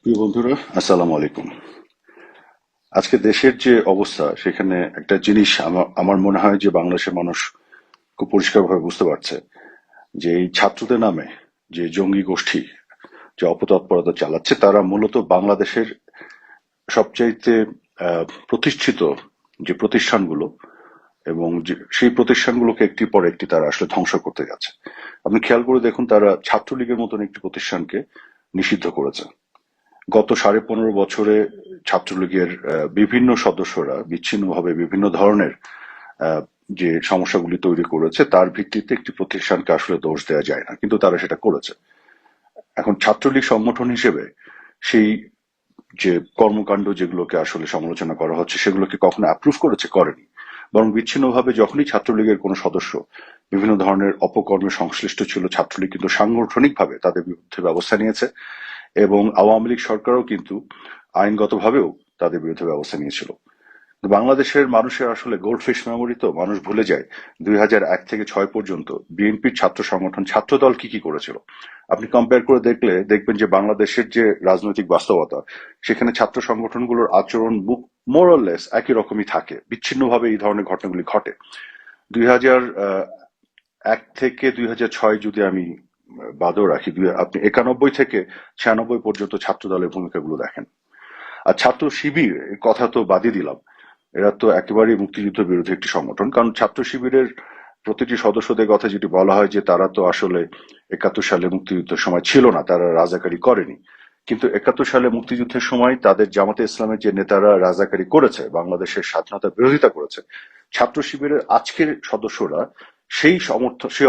প্রিয় বন্ধুরা, আসসালামু আলাইকুম। আজকে দেশের যে অবস্থা, সেখানে একটা জিনিস আমার মনে হয় যে বাংলাদেশের মানুষ খুব পরিষ্কারভাবে বুঝতে পারছে যে এই ছাত্রদের নামে যে জঙ্গি গোষ্ঠী যে অপতৎপরতা চালাচ্ছে, তারা মূলত বাংলাদেশের সবচাইতে প্রতিষ্ঠিত যে প্রতিষ্ঠানগুলো এবং সেই প্রতিষ্ঠানগুলোকে একটির পর একটি তারা আসলে ধ্বংস করতে যাচ্ছে। আপনি খেয়াল করে দেখুন, তারা ছাত্রলীগের মতন একটি প্রতিষ্ঠানকে নিষিদ্ধ করেছে। গত 15.5 বছরে ছাত্রলীগের বিভিন্ন সদস্যরা বিচ্ছিন্নভাবে বিভিন্ন ধরনের আহ, যে সমস্যাগুলি তৈরি করেছে, তার ভিত্তিতে একটি প্রতিষ্ঠানকে আসলে দোষ দেওয়া যায় না, কিন্তু তারা সেটা করেছে। এখন ছাত্রলীগ সংগঠন হিসেবে সেই যে কর্মকাণ্ড যেগুলোকে আসলে সমালোচনা করা হচ্ছে, সেগুলোকে কখনো অ্যাপ্রুভ করেছে? করেনি। বরং বিচ্ছিন্নভাবে যখনই ছাত্রলীগের কোনো সদস্য বিভিন্ন ধরনের অপকর্মে সংশ্লিষ্ট ছিল, ছাত্রলীগ কিন্তু সাংগঠনিকভাবে তাদের বিরুদ্ধে ব্যবস্থা নিয়েছে। এবং আওয়ামী লীগ সরকারও কিন্তু আইনগতভাবেও তাদের বিরুদ্ধে ব্যবস্থা নিয়েছিল। বাংলাদেশের মানুষের আসলে গোল্ডফিশ মেমোরি, তো মানুষ ভুলে যায় 2001 থেকে 2006 পর্যন্ত বিএনপির ছাত্র সংগঠন ছাত্রদল কি কি করেছিল। আপনি কম্পেয়ার করে দেখলে দেখবেন যে বাংলাদেশের যে রাজনৈতিক বাস্তবতা, সেখানে ছাত্র সংগঠনগুলোর আচরণ মোরলেস একই রকমই থাকে, বিচ্ছিন্নভাবে এই ধরনের ঘটনাগুলি ঘটে। 2001 থেকে 2006 যদি আমি বাদও রাখি, আপনি 91 থেকে 96 পর্যন্ত ছাত্র দলের ভূমিকাগুলো দেখেন। আর ছাত্র শিবির এর কথা তো বাদই দিলাম, এরা তো একেবারেই মুক্তিযুদ্ধ বিরোধী একটি সংগঠন। কারণ ছাত্র শিবিরের প্রতিটি সদস্যদের কথা যেটি বলা হয় যে তারা তো আসলে 71 সালে মুক্তিযুদ্ধের সময় ছিল না, তারা রাজাকারি করেনি। কিন্তু 71 সালে মুক্তিযুদ্ধের সময় তাদের জামাতে ইসলামের যে নেতারা রাজাকারি করেছে, বাংলাদেশের স্বাধীনতার বিরোধিতা করেছে, ছাত্র শিবিরের আজকের সদস্যরা সেই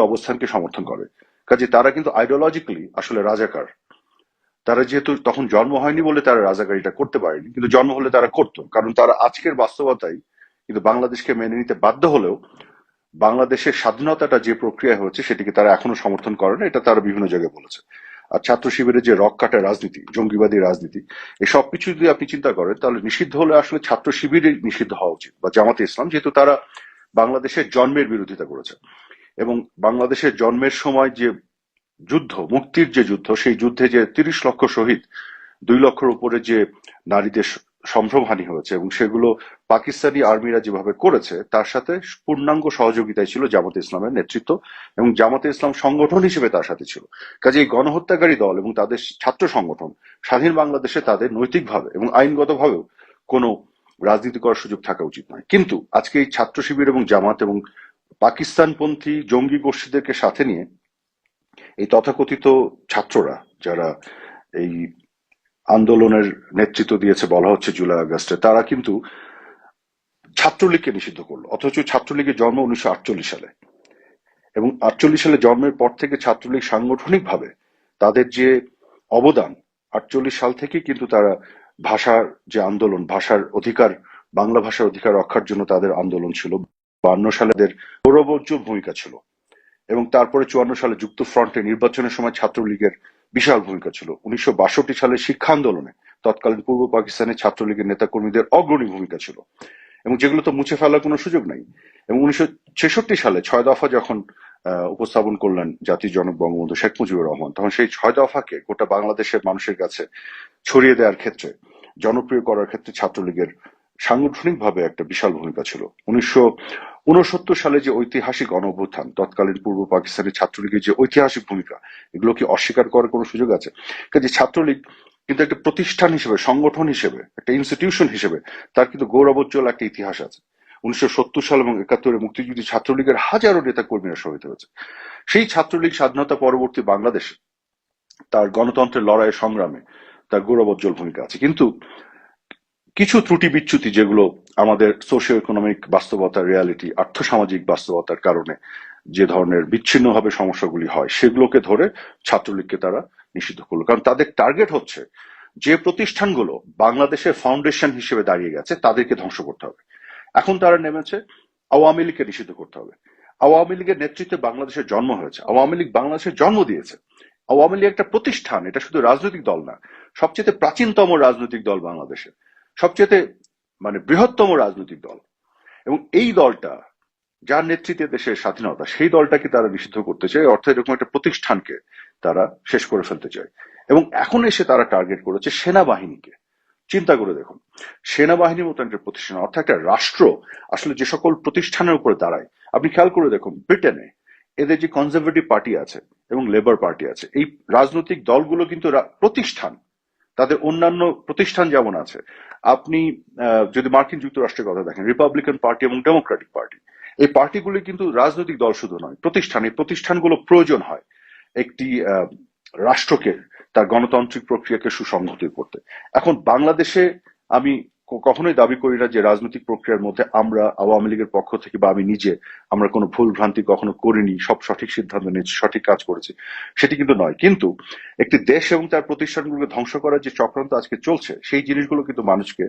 অবস্থানকে সমর্থন করে। কাজে তারা কিন্তু আইডিওলজিক্যালি আসলে রাজাকার। তারা যেহেতু তখন জন্ম হয়নি বলে তারা রাজাকারিটা করতে পারেনি, কিন্তু জন্ম হলে তারা করতো, কারণ তারা আজকের বাস্তবতায় কিন্তু বাংলাদেশকে মেনে নিতে বাধ্য হলেও বাংলাদেশের স্বাধীনতাটা যে প্রক্রিয়া হয়েছে সেটিকে তারা এখনো সমর্থন করে না, এটা তারা বিভিন্ন জায়গায় বলেছে। আর ছাত্র শিবিরের যে রক কাটা রাজনীতি, জঙ্গিবাদী রাজনীতি, এই সবকিছু যদি আপনি চিন্তা করেন, তাহলে নিষিদ্ধ হলে আসলে ছাত্র শিবিরই নিষিদ্ধ হওয়া উচিত, বা জামাতে ইসলাম, যেহেতু তারা বাংলাদেশের জন্মের বিরোধিতা করেছে। এবং বাংলাদেশের জন্মের সময় যে যুদ্ধ, মুক্তির যে যুদ্ধ, সেই যুদ্ধে যে 30 লক্ষ শহীদ, 2 লক্ষের উপরে যে নারীদের সম্ভ্রমহানি হয়েছে, এবং সেগুলো পাকিস্তানি আর্মিরা যেভাবে করেছে, তার সাথে পূর্ণাঙ্গ সহযোগিতায় ছিল জামাতে ইসলামের নেতৃত্ব, এবং জামাতে ইসলাম সংগঠন হিসেবে তার সাথে ছিল। কাজে এই গণহত্যাকারী দল এবং তাদের ছাত্র সংগঠন স্বাধীন বাংলাদেশে তাদের নৈতিকভাবে এবং আইনগতভাবেও কোনো রাজনীতি করার সুযোগ থাকা উচিত নয়। কিন্তু আজকে এই ছাত্র শিবির এবং জামাত এবং পাকিস্তানপন্থী জঙ্গি গোষ্ঠীদেরকে সাথে নিয়ে এই তথাকথিত ছাত্ররা, যারা এই আন্দোলনের নেতৃত্ব দিয়েছে বলা হচ্ছে জুলাই আগস্টে, তারা কিন্তু ছাত্রলীগকে নিষিদ্ধ করলো। অথচ ছাত্রলীগের জন্ম 1948 সালে, এবং 48 সালে জন্মের পর থেকে ছাত্রলীগ সাংগঠনিক ভাবে তাদের যে অবদান, 48 সাল থেকে কিন্তু তারা ভাষার যে আন্দোলন, ভাষার অধিকার, বাংলা ভাষার অধিকার রক্ষার জন্য তাদের আন্দোলন ছিল। 52 সালে তাদের গৌরবোজ্জ্বল ভূমিকা ছিল। এবং তারপরে 54 সালে যুক্ত ফ্রন্টে নির্বাচনের সময় ছাত্রলীগের বিশাল ভূমিকা ছিল। 1962 সালের শিক্ষা আন্দোলনে তৎকালীন পূর্ব পাকিস্তানের ছাত্রলীগের নেতাকর্মীদের অগ্রণী ভূমিকা ছিল, এবং যেগুলো তো মুছে ফেলার কোনো সুযোগ নাই। এবং 1966 সালে 6 দফা যখন উপস্থাপন করলেন জাতির জনক বঙ্গবন্ধু শেখ মুজিবুর রহমান, তখন সেই 6 দফাকে গোটা বাংলাদেশের মানুষের কাছে ছড়িয়ে দেওয়ার ক্ষেত্রে, জনপ্রিয় করার ক্ষেত্রে ছাত্রলীগের সাংগঠনিকভাবে একটা বিশাল ভূমিকা ছিল। 1969 সালে যে ঐতিহাসিক গণঅভ্যুত্থান, তৎকালীন পূর্ব পাকিস্তানের ছাত্রলীগের যে ঐতিহাসিক ভূমিকা, এগুলো কি অস্বীকার করার কোনো সুযোগ আছে? কাজে ছাত্রলীগ কিন্তু একটা প্রতিষ্ঠান হিসেবে, সংগঠন হিসেবে, একটা ইনস্টিটিউশন হিসেবে তার কিন্তু গৌরবোজ্জ্বল একটা ইতিহাস আছে। 1970 সাল এবং 71-এ মুক্তিযুদ্ধী ছাত্রলীগের হাজারো নেতা কর্মীরা শহীদ হয়েছে। সেই ছাত্রলীগ স্বাধীনতা পরবর্তী বাংলাদেশে তার গণতন্ত্রের লড়াইয়ের সংগ্রামে তার গৌরবোজ্জ্বল ভূমিকা আছে। কিন্তু কিছু ত্রুটি বিচ্যুতি, যেগুলো আমাদের সোশিও ইকোনমিক বাস্তবতা, রিয়ালিটি, আর্থসামাজিক বাস্তবতার কারণে যে ধরনের বিচ্ছিন্নভাবে সমস্যাগুলি হয়, সেগুলোকে ধরে ছাত্রলীগকে তারা নিষিদ্ধ করলো। কারণ তাদের টার্গেট হচ্ছে যে প্রতিষ্ঠানগুলো বাংলাদেশের ফাউন্ডেশন হিসেবে দাঁড়িয়ে গেছে, তাদেরকে ধ্বংস করতে হবে। এখন তারা নেমেছে আওয়ামী লীগকে নিষিদ্ধ করতে হবে। আওয়ামী লীগের নেতৃত্বে বাংলাদেশের জন্ম হয়েছে, আওয়ামী লীগ বাংলাদেশের জন্ম দিয়েছে। আওয়ামী লীগ একটা প্রতিষ্ঠান, এটা শুধু রাজনৈতিক দল না, সবচেয়ে প্রাচীনতম রাজনৈতিক দল বাংলাদেশে, সবচেয়ে বৃহত্তম রাজনৈতিক দল। এবং এই দলটা, যার নেতৃত্বে দেশের স্বাধীনতা, সেই দলটাকে তারা নিষিদ্ধ করতে চায়, অর্থাৎ এরকম একটা প্রতিষ্ঠানকে তারা শেষ করে ফেলতে চায়। এবং এখন এসে তারা টার্গেট করেছে সেনাবাহিনীকে। চিন্তা করে দেখুন, সেনাবাহিনীর মতো একটা প্রতিষ্ঠান, অর্থাৎ একটা রাষ্ট্র আসলে যে সকল প্রতিষ্ঠানের উপরে দাঁড়ায়, আপনি খেয়াল করে দেখুন ব্রিটেনে এদের যে কনজারভেটিভ পার্টি আছে এবং লেবার পার্টি আছে, এই রাজনৈতিক দলগুলো কিন্তু প্রতিষ্ঠান, তাদের অন্যান্য প্রতিষ্ঠান যেমন আছে। আপনি যদি মার্কিন যুক্তরাষ্ট্রের কথা দেখেন, রিপাবলিকান পার্টি এবং ডেমোক্রেটিক পার্টি, এই পার্টিগুলি কিন্তু রাজনৈতিক দল শুধু নয়, প্রতিষ্ঠান। এই প্রতিষ্ঠানগুলো প্রয়োজন হয় একটি রাষ্ট্রকে তার গণতান্ত্রিক প্রক্রিয়াকে সুসংহত করতে। এখন বাংলাদেশে আমি কখনোই দাবি করি না যে রাজনৈতিক প্রক্রিয়ার মধ্যে আমরা আওয়ামী লীগের পক্ষ থেকে বা আমি নিজে আমরা কোনো ভুল ভ্রান্তি কখনো করিনি, সব সঠিক সিদ্ধান্ত নিয়েছি, সঠিক কাজ করেছি, সেটি কিন্তু নয়। কিন্তু একটি দেশ এবং তার প্রতিষ্ঠানগুলোকে ধ্বংস করার যে চক্রান্ত আজকে চলছে, সেই জিনিসগুলো কিন্তু মানুষকে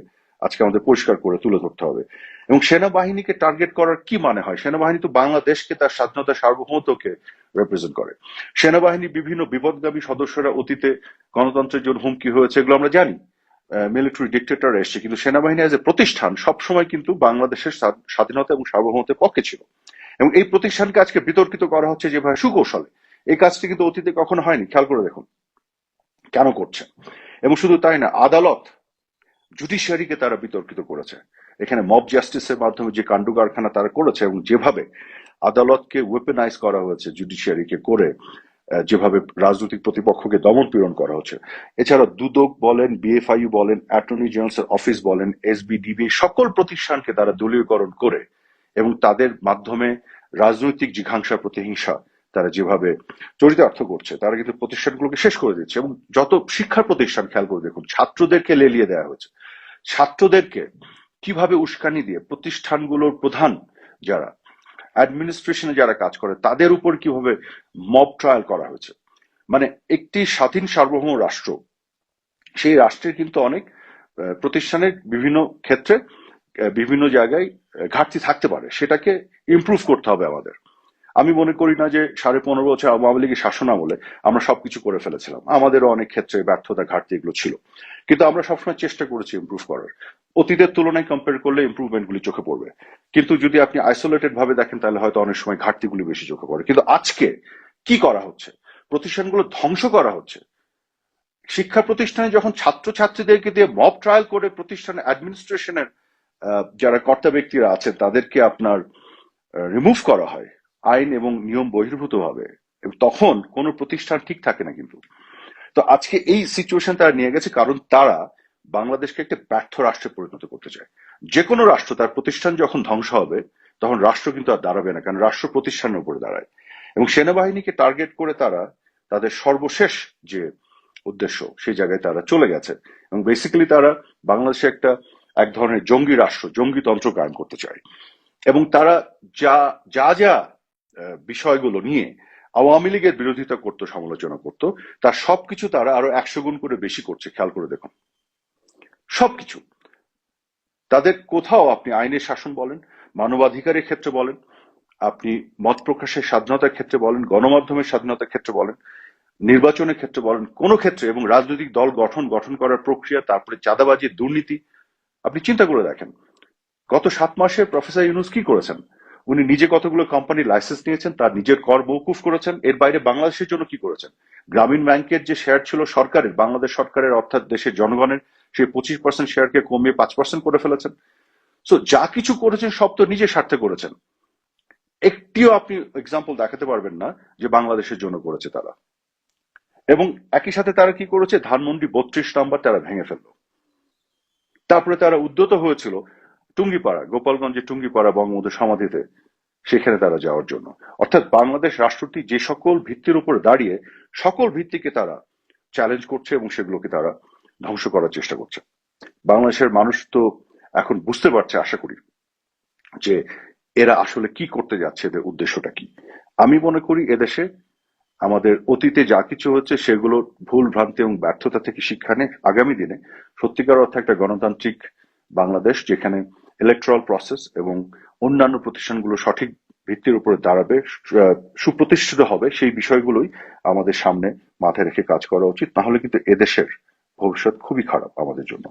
আজকে আমাদের পরিষ্কার করে তুলে ধরতে হবে। এবং সেনাবাহিনীকে টার্গেট করার কি মানে হয়? সেনাবাহিনী তো বাংলাদেশকে, তার স্বাধীনতা সার্বভৌমত্বকে রিপ্রেজেন্ট করে। সেনাবাহিনী বিভিন্ন বিপদগামী সদস্যরা অতীতে গণতন্ত্রের জন্য হুমকি হয়েছে, এগুলো আমরা জানি। মিলিটারি ডিক্টেটর এসছে, কিন্তু সেনাবাহিনী এজ এ প্রতিষ্ঠান সবসময় কিন্তু বাংলাদেশের স্বাধীনতা এবং সার্বভৌমত্বের পক্ষে ছিল। এবং এই প্রতিষ্ঠানকে আজকে বিতর্কিত করা হচ্ছে যেভাবে সুকৌশলে, এই কাজটি কিন্তু অতীতে কখনো হয়নি। খেয়াল করে দেখুন কেন করছে। এবং শুধু তাই না, আদালত, জুডিশিয়ারিকে তারা বিতর্কিত করেছে। এখানে মব জাস্টিসের মাধ্যমে যে কাণ্ড কারখানা তারা করেছে এবং যেভাবে আদালতকে ওয়েপেনাইজ করা হয়েছে, জুডিশিয়ারিকে করে যেভাবে রাজনৈতিক প্রতিপক্ষকে দমন পীড়ন করা হচ্ছে। এছাড়া দুদক বলেন, বিএফআইইউ বলেন, অ্যাটর্নি জেনারেল অফিস বলেন, এসবিডিবি, সকল প্রতিষ্ঠানকে তারা দলীয়করণ করে এবং তাদের মাধ্যমে রাজনৈতিক জিঘাংসা, প্রতিহিংসা তারা যেভাবে চরিতার্থ করছে, তারা কিন্তু প্রতিষ্ঠানগুলোকে শেষ করে দিচ্ছে। এবং যত শিক্ষা প্রতিষ্ঠান খেয়াল করে দেখুন, ছাত্রদেরকে লেলিয়ে দেওয়া হয়েছে। ছাত্রদেরকে কিভাবে উস্কানি দিয়ে প্রতিষ্ঠানগুলোর প্রধান যারা, অ্যাডমিনিস্ট্রেশনে যারা কাজ করে, তাদের উপর কিভাবে মব ট্রায়াল করা হয়েছে। মানে একটি স্বাধীন সার্বভৌম রাষ্ট্র, সেই রাষ্ট্রের কিন্তু অনেক প্রতিষ্ঠানের বিভিন্ন ক্ষেত্রে বিভিন্ন জায়গায় ঘাটতি থাকতে পারে, সেটাকে ইমপ্রুভ করতে হবে আমাদের। আমি মনে করি না যে 15.5 বছর আওয়ামী লীগের শাসন আমলে আমরা সবকিছু করে ফেলেছিলাম। আমাদেরও অনেক ক্ষেত্রে ব্যর্থতা, ঘাটতি এগুলো ছিল, কিন্তু আমরা সবসময় চেষ্টা করেছি ইমপ্রুভ করার। অতীতের তুলনায় কম্পেয়ার করলে ইমপ্রুভমেন্ট গুলি চোখে পড়বে, কিন্তু যদি আপনি আইসোলেটেড ভাবে দেখেন তাহলে হয়তো অনেক সময় ঘাটতিগুলি বেশি চোখে পড়ে। কিন্তু আজকে কি করা হচ্ছে? প্রতিষ্ঠানগুলো ধ্বংস করা হচ্ছে। শিক্ষা প্রতিষ্ঠানে যখন ছাত্রছাত্রীদেরকে দিয়ে মব ট্রায়াল করে প্রতিষ্ঠানের অ্যাডমিনিস্ট্রেশনের যারা কর্তা ব্যক্তিরা আছেন তাদেরকে আপনার রিমুভ করা হয় আইন এবং নিয়ম বহির্ভূত ভাবে, তখন কোন প্রতিষ্ঠান ঠিক থাকে না। কিন্তু তো আজকে এই সিচুয়েশন তারা নিয়ে গেছে কারণ তারা বাংলাদেশকে একটা ব্যর্থ রাষ্ট্রে পরিণত করতে চায়। যে কোনো রাষ্ট্র তার প্রতিষ্ঠান যখন ধ্বংস হবে তখন রাষ্ট্র কিন্তু আর দাঁড়াবে না, কারণ রাষ্ট্র প্রতিষ্ঠানের উপরে দাঁড়ায়। এবং সেনাবাহিনীকে টার্গেট করে তারা তাদের সর্বশেষ যে উদ্দেশ্য, সেই জায়গায় তারা চলে গেছে। এবং বেসিক্যালি তারা বাংলাদেশে একটা এক ধরনের জঙ্গি রাষ্ট্র, জঙ্গিতন্ত্র কায়েম করতে চায়। এবং তারা যা যা যা বিষয়গুলো নিয়ে আওয়ামী লীগের বিরোধিতা করতো, সমালোচনা করতো, তার সবকিছু তারা আরো 100 গুণ করে বেশি করছে। খেয়াল করে দেখুন সবকিছু তাদের, কোথাও আপনি আইনের শাসন বলেন, মানবাধিকারের ক্ষেত্রে বলেন, আপনি মত প্রকাশের স্বাধীনতার ক্ষেত্রে বলেন, গণমাধ্যমের স্বাধীনতার ক্ষেত্রে বলেন, নির্বাচনের ক্ষেত্রে বলেন, কোন ক্ষেত্রে, এবং রাজনৈতিক দল গঠন করার প্রক্রিয়া, তারপরে চাঁদাবাজি, দুর্নীতি, আপনি চিন্তা করে দেখেন গত 7 মাসে প্রফেসর ইউনূস কি করেছেন। উনি নিজে কতগুলো কোম্পানির লাইসেন্স নিয়েছেন, তার নিজের কর মওকুফ করেছেন। এর বাইরে বাংলাদেশের জন্য কি করেছেন? গ্রামীণ ব্যাংকের যে শেয়ার ছিল সরকারের, বাংলাদেশ সরকারের অর্থাৎ দেশের জনগণের, সেই 25% শেয়ারকে কমিয়ে 5% করে ফেলেছেন। সো যা কিছু করেছেন সব তো নিজের স্বার্থে করেছেন। একটিও আপনি এক্সাম্পল দেখাতে পারবেন না যে বাংলাদেশের জন্য করেছে তারা। এবং একই সাথে তারা কি করেছে, ধানমন্ডি 32 নম্বর তারা ভেঙে ফেললো। তারপরে তারা উদ্যত হয়েছিল টুঙ্গিপাড়া, গোপালগঞ্জের টুঙ্গিপাড়া বঙ্গবন্ধু সমাধিতে, সেখানে তারা যাওয়ার জন্য। অর্থাৎ বাংলাদেশ রাষ্ট্রটি যে সকল ভিত্তির উপর দাঁড়িয়ে, সকল ভিত্তিকে তারা চ্যালেঞ্জ করছে এবং সেগুলোকে তারা ধ্বংস করার চেষ্টা করছে। বাংলাদেশের মানুষ তো এখন বুঝতে পারছে, আশা করি, যে এরা আসলে কি করতে যাচ্ছে, এদের উদ্দেশ্যটা কি। আমি মনে করি এদেশে আমাদের অতীতে যা কিছু হচ্ছে সেগুলোর ভুল ভ্রান্তি এবং ব্যর্থতা থেকে শিক্ষা নিয়ে আগামী দিনে সত্যিকার অর্থে একটা গণতান্ত্রিক বাংলাদেশ, যেখানে ইলেকট্রাল প্রসেস এবং অন্যান্য প্রতিষ্ঠানগুলো সঠিক ভিত্তির উপরে দাঁড়াবে, সুপ্রতিষ্ঠিত হবে, সেই বিষয়গুলোই আমাদের সামনে মাথায় রেখে কাজ করা উচিত। নাহলে কিন্তু এদেশের ভবিষ্যৎ খুবই খারাপ আমাদের জন্য।